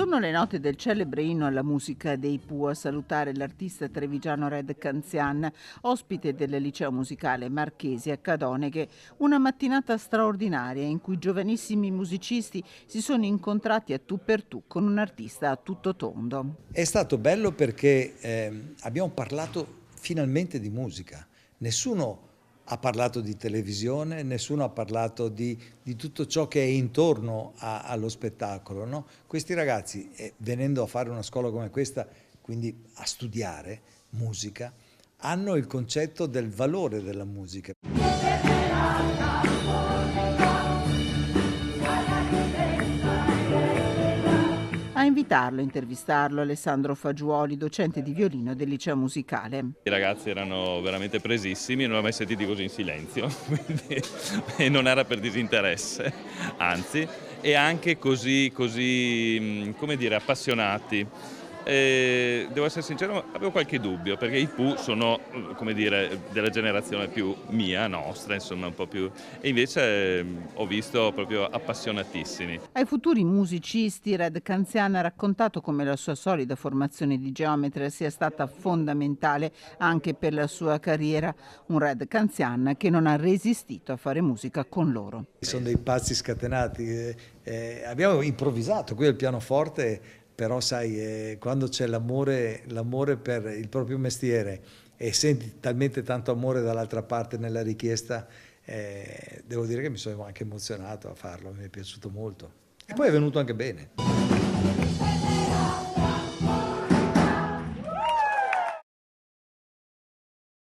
Sono le note del celebre inno alla musica dei Pooh a salutare l'artista trevigiano Red Canzian, ospite del liceo musicale Marchesi a Cadoneghe, una mattinata straordinaria in cui giovanissimi musicisti si sono incontrati a tu per tu con un artista a tutto tondo. È stato bello perché abbiamo parlato finalmente di musica. Nessuno ha parlato di televisione, nessuno ha parlato di tutto ciò che è intorno allo spettacolo, no? Questi ragazzi, venendo a fare una scuola come questa, quindi a studiare musica, hanno il concetto del valore della musica. A invitarlo, intervistarlo, Alessandro Fagiuoli, docente di violino del liceo musicale. I ragazzi erano veramente presissimi, non li ho mai sentiti così in silenzio, quindi, e non era per disinteresse, anzi, e anche così come dire, appassionati. Devo essere sincero, avevo qualche dubbio, perché i Pooh sono, come dire, della generazione più mia, nostra, insomma, un po' più, e invece ho visto proprio appassionatissimi. Ai futuri musicisti Red Canzian ha raccontato come la sua solida formazione di geometra sia stata fondamentale anche per la sua carriera. Un Red Canzian che non ha resistito a fare musica con loro. Sono dei pazzi scatenati. Abbiamo improvvisato qui al pianoforte, però sai, quando c'è l'amore per il proprio mestiere e senti talmente tanto amore dall'altra parte nella richiesta, devo dire che mi sono anche emozionato a farlo, mi è piaciuto molto. E poi è venuto anche bene.